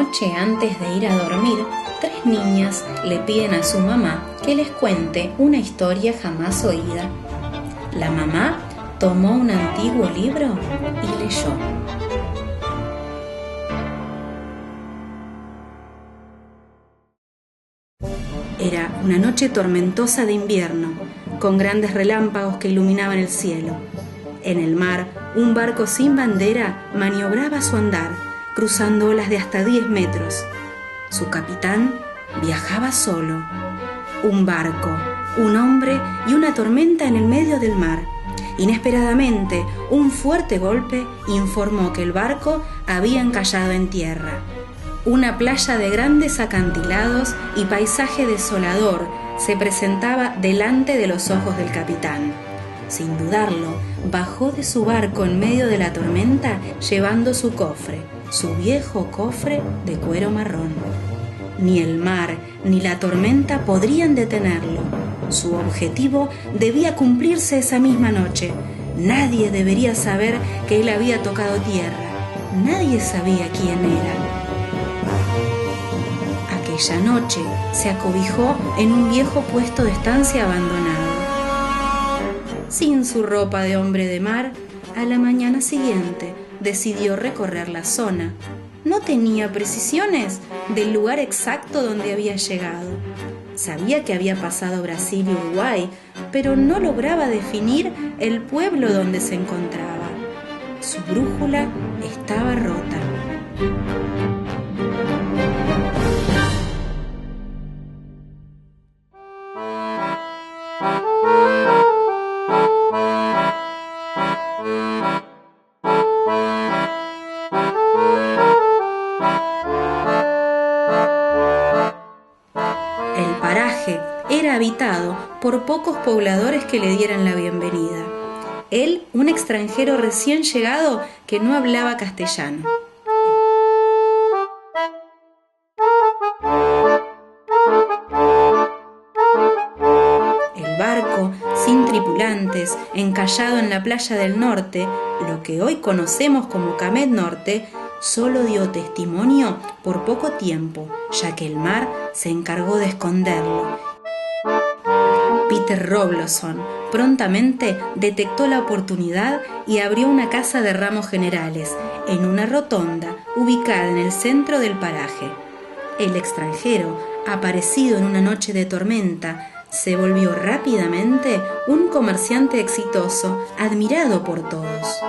noche antes de ir a dormir, 3 niñas le piden a su mamá que les cuente una historia jamás oída. La mamá tomó un antiguo libro y leyó. Era una noche tormentosa de invierno, con grandes relámpagos que iluminaban el cielo. En el mar, un barco sin bandera maniobraba a su andar, cruzando olas de hasta 10 metros. Su capitán viajaba solo. Un barco, un hombre y una tormenta en el medio del mar. Inesperadamente, un fuerte golpe informó que el barco había encallado en tierra. Una playa de grandes acantilados y paisaje desolador se presentaba delante de los ojos del capitán. Sin dudarlo, bajó de su barco en medio de la tormenta llevando su cofre, su viejo cofre de cuero marrón. Ni el mar ni la tormenta podrían detenerlo. Su objetivo debía cumplirse esa misma noche. Nadie debería saber que él había tocado tierra. Nadie sabía quién era. Aquella noche se acobijó en un viejo puesto de estancia abandonado. Sin su ropa de hombre de mar, a la mañana siguiente decidió recorrer la zona. No tenía precisiones del lugar exacto donde había llegado. Sabía que había pasado Brasil y Uruguay, pero no lograba definir el pueblo donde se encontraba. Su brújula estaba rota. El paraje era habitado por pocos pobladores que le dieran la bienvenida. Él, un extranjero recién llegado que no hablaba castellano. El barco, sin tripulantes, encallado en la playa del norte, lo que hoy conocemos como Camet Norte, solo dio testimonio por poco tiempo, ya que el mar se encargó de esconderlo. Peter Robloson prontamente detectó la oportunidad y abrió una casa de ramos generales en una rotonda ubicada en el centro del paraje. El extranjero, aparecido en una noche de tormenta, se volvió rápidamente un comerciante exitoso, admirado por todos.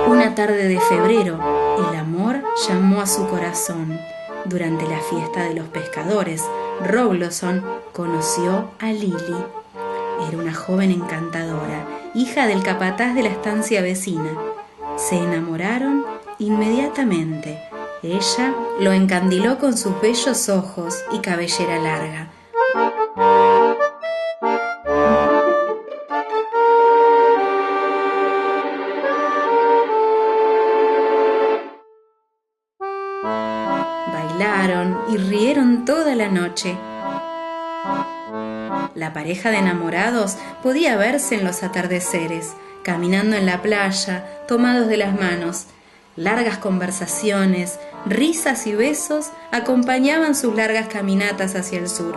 Una tarde de febrero, el amor llamó a su corazón. Durante la fiesta de los pescadores, Robloson conoció a Lily. Era una joven encantadora, hija del capataz de la estancia vecina. Se enamoraron inmediatamente. Ella lo encandiló con sus bellos ojos y cabellera larga. Bailaron y rieron toda la noche. La pareja de enamorados podía verse en los atardeceres, caminando en la playa, tomados de las manos. Largas conversaciones, risas y besos acompañaban sus largas caminatas hacia el sur.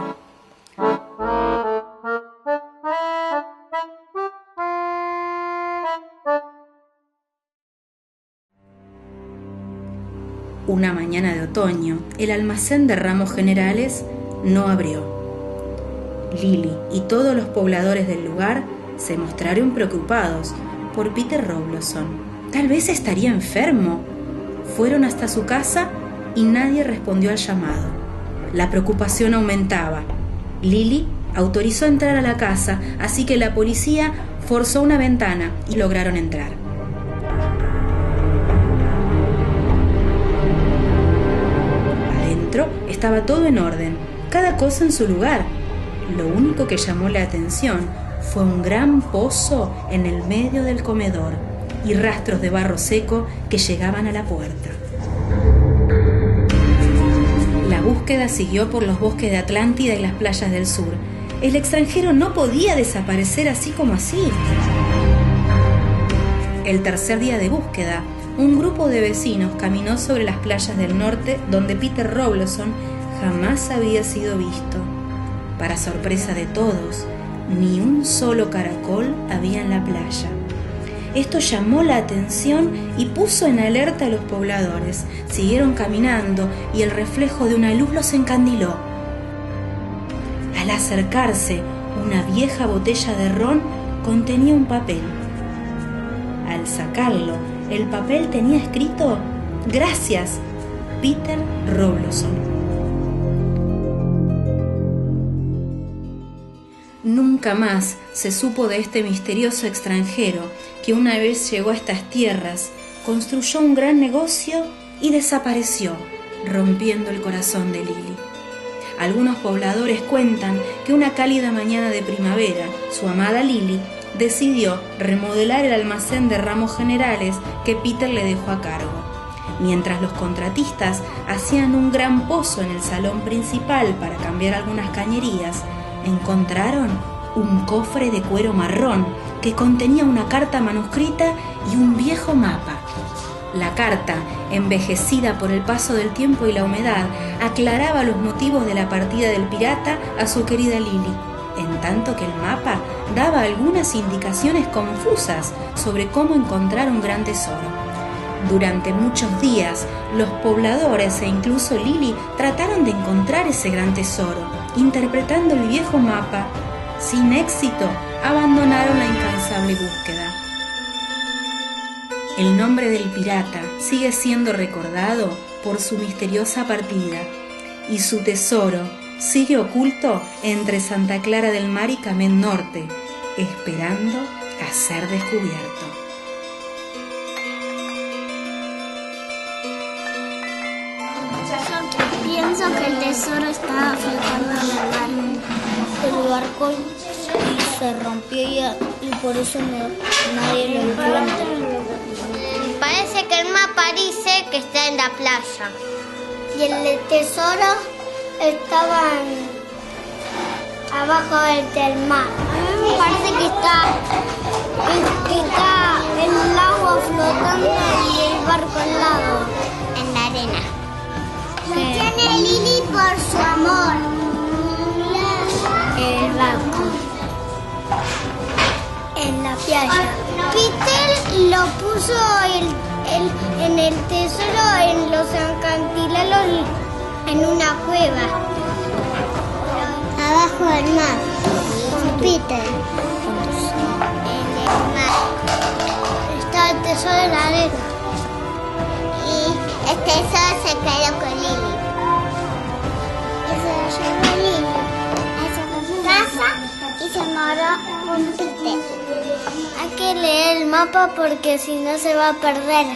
Una mañana de otoño, el almacén de ramos generales no abrió. Lily y todos los pobladores del lugar se mostraron preocupados por Peter Robloson. Tal vez estaría enfermo. Fueron hasta su casa y nadie respondió al llamado. La preocupación aumentaba. Lily autorizó entrar a la casa, así que la policía forzó una ventana y lograron entrar. Estaba todo en orden, cada cosa en su lugar. Lo único que llamó la atención fue un gran pozo en el medio del comedor y rastros de barro seco que llegaban a la puerta. La búsqueda siguió por los bosques de Atlántida y las playas del sur. El extranjero no podía desaparecer así como así. El tercer día de búsqueda, un grupo de vecinos caminó sobre las playas del norte donde Peter Roblosson jamás había sido visto. Para sorpresa de todos, ni un solo caracol había en la playa. Esto llamó la atención y puso en alerta a los pobladores. Siguieron caminando y el reflejo de una luz los encandiló. Al acercarse, una vieja botella de ron contenía un papel. Al sacarlo, el papel tenía escrito: «Gracias, Peter Roblosson». Nunca más se supo de este misterioso extranjero que una vez llegó a estas tierras, construyó un gran negocio y desapareció, rompiendo el corazón de Lily. Algunos pobladores cuentan que una cálida mañana de primavera, su amada Lily decidió remodelar el almacén de ramos generales que Peter le dejó a cargo. Mientras los contratistas hacían un gran pozo en el salón principal para cambiar algunas cañerías, encontraron un cofre de cuero marrón que contenía una carta manuscrita y un viejo mapa. La carta, envejecida por el paso del tiempo y la humedad, aclaraba los motivos de la partida del pirata a su querida Lily, en tanto que el mapa daba algunas indicaciones confusas sobre cómo encontrar un gran tesoro. Durante muchos días, los pobladores e incluso Lily trataron de encontrar ese gran tesoro, interpretando el viejo mapa. Sin éxito, abandonaron la incansable búsqueda. El nombre del pirata sigue siendo recordado por su misteriosa partida, y su tesoro sigue oculto entre Santa Clara del Mar y Camén Norte, esperando a ser descubierto. Pienso que el tesoro estaba flotando en el mar. El barco se rompió y por eso nadie lo encuentra. Parece que el mapa dice que está en la playa. Y el tesoro estaba abajo del mar. A mí me parece que está el agua flotando y el barco al lado. En la arena. Lo tiene Lily por su amor. El barco. En la playa. Peter lo puso en el tesoro en los acantilados en una cueva. Abajo del mar. Con Peter. En el mar. Está el tesoro en la arena. Y el tesoro se quedó con Lily. Y se lo llevó Lily a su casa y se moró con Peter. Hay que leer el mapa porque si no se va a perder.